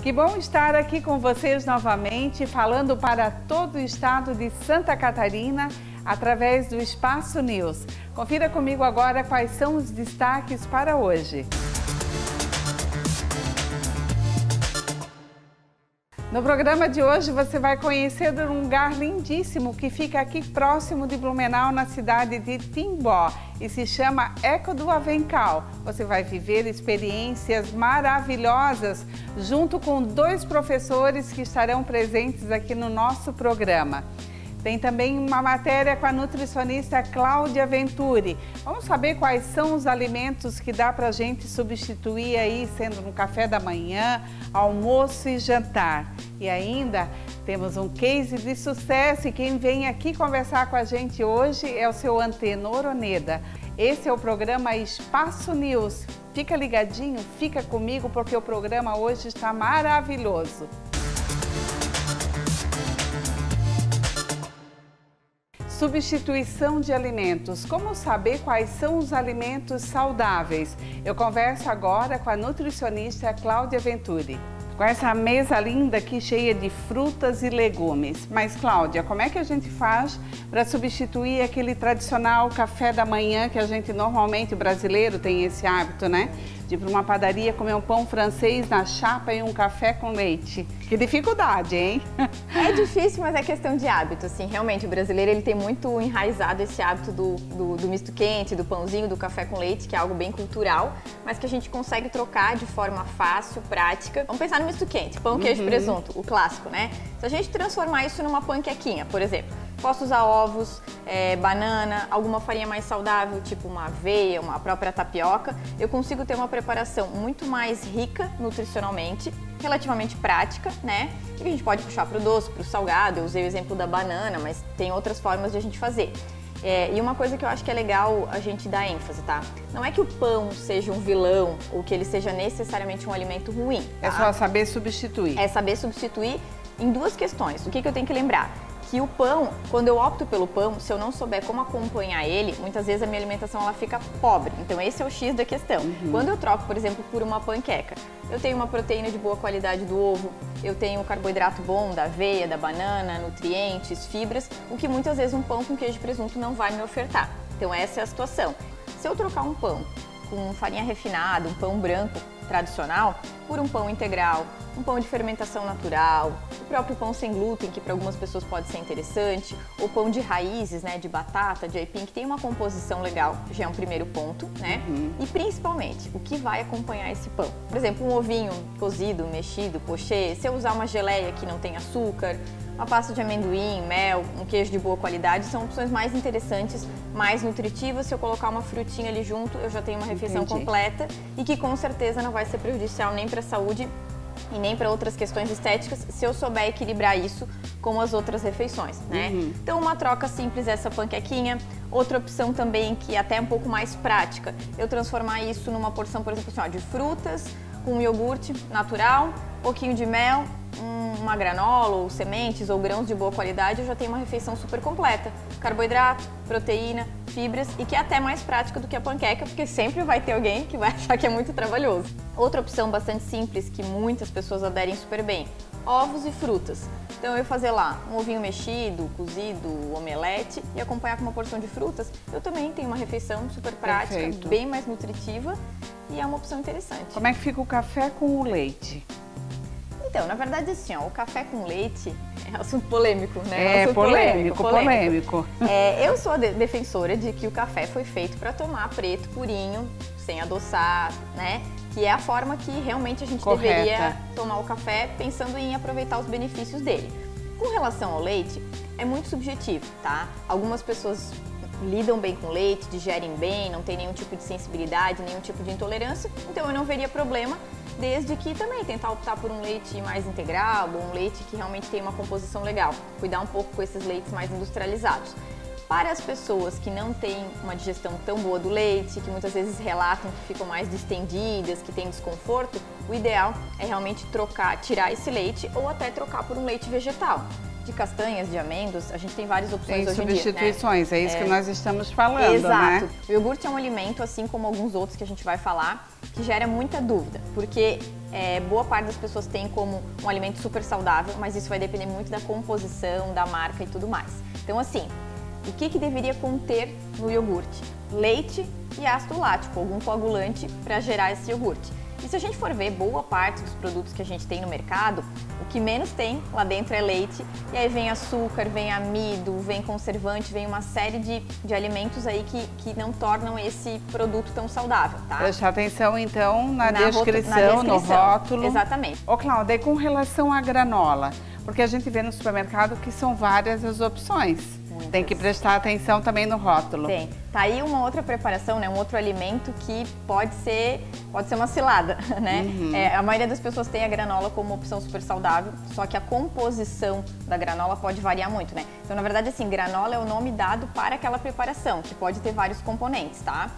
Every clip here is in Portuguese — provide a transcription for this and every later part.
Que bom estar aqui com vocês novamente, falando para todo o estado de Santa Catarina, através do Espaço News. Confira comigo agora quais são os destaques para hoje. No programa de hoje você vai conhecer um lugar lindíssimo que fica aqui próximo de Blumenau, na cidade de Timbó, e se chama Eco do Avencal. Você vai viver experiências maravilhosas junto com 2 professores que estarão presentes aqui no nosso programa. Tem também uma matéria com a nutricionista Cláudia Venturi. Vamos saber quais são os alimentos que dá para a gente substituir aí, sendo no café da manhã, almoço e jantar. E ainda temos um case de sucesso e quem vem aqui conversar com a gente hoje é o seu Antenor Oneda. Esse é o programa Espaço News. Fica ligadinho, fica comigo porque o programa hoje está maravilhoso. Substituição de alimentos. Como saber quais são os alimentos saudáveis? Eu converso agora com a nutricionista Cláudia Venturi. Com essa mesa linda aqui cheia de frutas e legumes. Mas, Cláudia, como é que a gente faz para substituir aquele tradicional café da manhã que a gente normalmente, o brasileiro, tem esse hábito, né? De ir para uma padaria comer um pão francês na chapa e um café com leite. Que dificuldade, hein? É difícil, mas é questão de hábito, assim. Realmente, o brasileiro ele tem muito enraizado esse hábito do misto quente, do pãozinho, do café com leite, que é algo bem cultural, mas que a gente consegue trocar de forma fácil, prática. Vamos pensar no misto quente, pão, queijo, presunto, o clássico, né? Se a gente transformar isso numa panquequinha, por exemplo, posso usar ovos, banana, alguma farinha mais saudável, tipo uma aveia, uma própria tapioca. Eu consigo ter uma preparação muito mais rica nutricionalmente, relativamente prática, né? E a gente pode puxar para o doce, para o salgado. Eu usei o exemplo da banana, mas tem outras formas de a gente fazer. E uma coisa que eu acho que é legal a gente dar ênfase, tá? Não é que o pão seja um vilão ou que ele seja necessariamente um alimento ruim, tá? É só saber substituir. É saber substituir em 2 questões. O que eu tenho que lembrar? Que o pão, quando eu opto pelo pão, se eu não souber como acompanhar ele, muitas vezes a minha alimentação ela fica pobre. Então esse é o X da questão. Quando eu troco, por exemplo, por uma panqueca, eu tenho uma proteína de boa qualidade do ovo, eu tenho um carboidrato bom da aveia, da banana, nutrientes, fibras, o que muitas vezes um pão com queijo e presunto não vai me ofertar. Então essa é a situação. Se eu trocar um pão com farinha refinada, um pão branco tradicional, por um pão integral, um pão de fermentação natural, o próprio pão sem glúten, que para algumas pessoas pode ser interessante, ou pão de raízes, né, de batata, de aipim, que tem uma composição legal, já é um primeiro ponto, né? E principalmente, o que vai acompanhar esse pão? Por exemplo, um ovinho cozido, mexido, pochê, se eu usar uma geleia que não tem açúcar, uma pasta de amendoim, mel, um queijo de boa qualidade, são opções mais interessantes, mais nutritivas. Se eu colocar uma frutinha ali junto, eu já tenho uma refeição completa e que com certeza não vai ser prejudicial nem para a saúde e nem para outras questões estéticas, se eu souber equilibrar isso com as outras refeições, né? Então uma troca simples, essa panquequinha. Outra opção também, que é até um pouco mais prática, eu transformar isso numa porção, por exemplo, assim, ó, de frutas, com iogurte natural, um pouquinho de mel, uma granola ou sementes ou grãos de boa qualidade, eu já tenho uma refeição super completa. Carboidrato, proteína, fibras e que é até mais prática do que a panqueca, porque sempre vai ter alguém que vai achar que é muito trabalhoso. Outra opção bastante simples que muitas pessoas aderem super bem, ovos e frutas. Então eu ia fazer lá um ovinho mexido, cozido, omelete e acompanhar com uma porção de frutas. Eu também tenho uma refeição super prática, bem mais nutritiva e é uma opção interessante. Como é que fica o café com o leite? Então, na verdade, assim, ó, o café com leite é assunto polêmico, né? É polêmico. Eu sou a defensora de que o café foi feito para tomar preto, purinho, sem adoçar, né? Que é a forma que realmente a gente deveria tomar o café pensando em aproveitar os benefícios dele. Com relação ao leite, é muito subjetivo, tá? Algumas pessoas lidam bem com leite, digerem bem, não tem nenhum tipo de sensibilidade, nenhum tipo de intolerância, então eu não veria problema, desde que também tentar optar por um leite mais integral, ou um leite que realmente tem uma composição legal, cuidar um pouco com esses leites mais industrializados. Para as pessoas que não têm uma digestão tão boa do leite, que muitas vezes relatam que ficam mais distendidas, que têm desconforto, o ideal é realmente tirar esse leite ou até trocar por um leite vegetal. De castanhas, de amêndoas, a gente tem várias opções hoje em dia, substituições, né? É isso que nós estamos falando, Exato. né? O iogurte é um alimento, assim como alguns outros que a gente vai falar, que gera muita dúvida, porque boa parte das pessoas tem como um alimento super saudável, mas isso vai depender muito da composição, da marca e tudo mais. Então assim, o que deveria conter no iogurte? Leite e ácido lático, algum coagulante para gerar esse iogurte. E se a gente for ver boa parte dos produtos que a gente tem no mercado, o que menos tem lá dentro é leite, e aí vem açúcar, vem amido, vem conservante, vem uma série de alimentos aí que não tornam esse produto tão saudável, tá? Prestar atenção então na descrição, no rótulo. Exatamente. Ô Cláudia, e com relação à granola, porque a gente vê no supermercado que são várias as opções. Muitas. Tem que prestar atenção também no rótulo. Tem. Tá aí uma outra preparação, né? Um outro alimento que pode ser uma cilada, né? Uhum. A maioria das pessoas tem a granola como opção super saudável, só que a composição da granola pode variar muito, né? Então, na verdade, assim, granola é o nome dado para aquela preparação, que pode ter vários componentes, tá?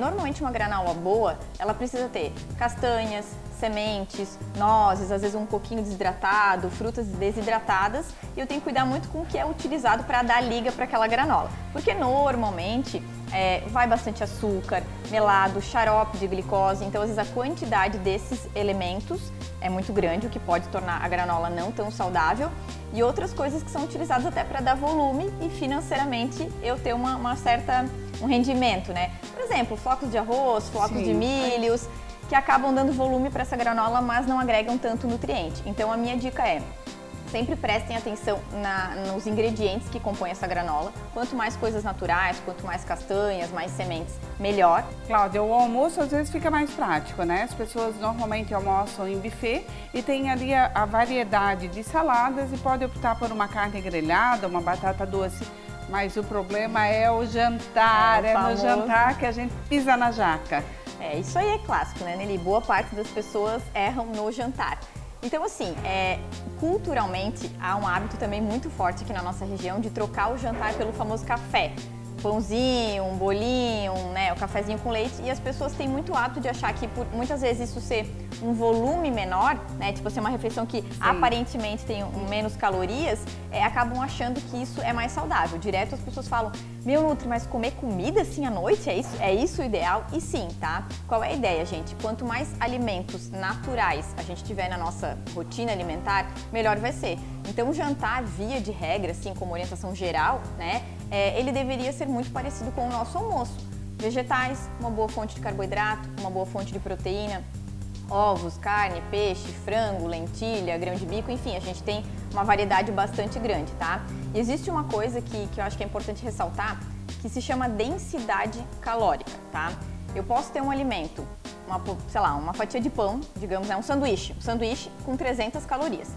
Normalmente uma granola boa, ela precisa ter castanhas, sementes, nozes, às vezes um pouquinho desidratado, frutas desidratadas, e eu tenho que cuidar muito com o que é utilizado para dar liga para aquela granola, porque normalmente vai bastante açúcar, melado, xarope de glicose, então às vezes a quantidade desses elementos é muito grande, o que pode tornar a granola não tão saudável, e outras coisas que são utilizadas até para dar volume e financeiramente eu ter um rendimento, né? Por exemplo, flocos de arroz, flocos de milhos, que acabam dando volume para essa granola, mas não agregam tanto nutriente. Então a minha dica é, sempre prestem atenção nos ingredientes que compõem essa granola. Quanto mais coisas naturais, quanto mais castanhas, mais sementes, melhor. Cláudia, o almoço às vezes fica mais prático, né? As pessoas normalmente almoçam em buffet e tem ali a variedade de saladas e pode optar por uma carne grelhada, uma batata doce. Mas o problema é o jantar, no jantar que a gente pisa na jaca. Isso aí é clássico, né, Nelly? Boa parte das pessoas erram no jantar. Então, assim, culturalmente, há um hábito também muito forte aqui na nossa região de trocar o jantar pelo famoso café. Pãozinho, um bolinho, né, o cafezinho com leite, e as pessoas têm muito hábito de achar que por muitas vezes isso ser um volume menor, né, tipo assim, uma refeição que aparentemente tem menos calorias, acabam achando que isso é mais saudável. Direto as pessoas falam, meu Nutri, mas comer comida assim à noite, é isso o ideal? E sim, tá? Qual é a ideia, gente? Quanto mais alimentos naturais a gente tiver na nossa rotina alimentar, melhor vai ser. Então o jantar, via de regra, assim, como orientação geral, né, ele deveria ser muito parecido com o nosso almoço. Vegetais, uma boa fonte de carboidrato, uma boa fonte de proteína, ovos, carne, peixe, frango, lentilha, grão de bico, enfim, a gente tem uma variedade bastante grande, tá? E existe uma coisa que eu acho que é importante ressaltar, que se chama densidade calórica, tá? Eu posso ter um alimento, uma fatia de pão, digamos, um sanduíche com 300 calorias.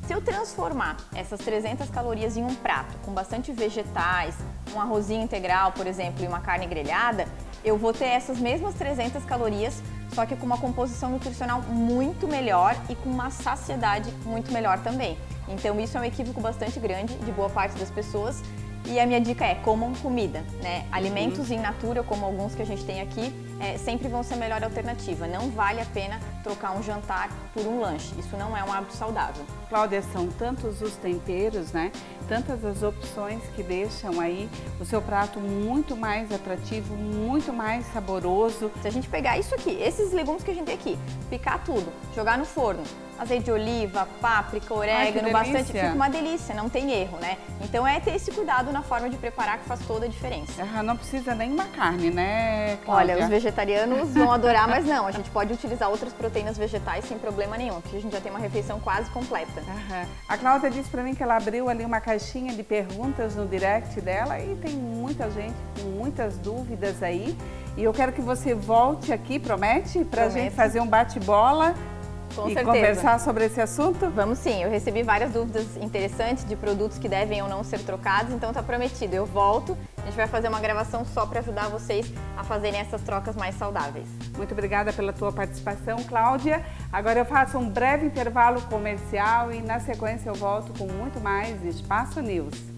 Se eu transformar essas 300 calorias em um prato com bastante vegetais, um arrozinho integral, por exemplo, e uma carne grelhada, eu vou ter essas mesmas 300 calorias, só que com uma composição nutricional muito melhor e com uma saciedade muito melhor também. Então isso é um equívoco bastante grande de boa parte das pessoas. E a minha dica é, comam comida, né? Alimentos in natura, como alguns que a gente tem aqui, sempre vão ser a melhor alternativa. Não vale a pena trocar um jantar por um lanche. Isso não é um hábito saudável. Cláudia, são tantos os temperos, né? Tantas as opções que deixam aí o seu prato muito mais atrativo, muito mais saboroso. Se a gente pegar isso aqui, esses legumes que a gente tem aqui, picar tudo, jogar no forno, azeite de oliva, páprica, orégano, bastante, fica uma delícia, não tem erro, né? Então ter esse cuidado na forma de preparar que faz toda a diferença. Não precisa nem uma carne, né, Cláudia? Olha, os vegetarianos vão adorar, mas não, a gente pode utilizar outras proteínas vegetais sem problema nenhum, porque a gente já tem uma refeição quase completa. A Cláudia disse pra mim que ela abriu ali uma caixinha de perguntas no direct dela e tem muita gente com muitas dúvidas aí. E eu quero que você volte aqui, promete? Pra gente fazer um bate-bola. Com e certeza. Conversar sobre esse assunto? Vamos sim, eu recebi várias dúvidas interessantes de produtos que devem ou não ser trocados, então tá prometido, eu volto, a gente vai fazer uma gravação só para ajudar vocês a fazerem essas trocas mais saudáveis. Muito obrigada pela tua participação, Cláudia. Agora eu faço um breve intervalo comercial e na sequência eu volto com muito mais Espaço News.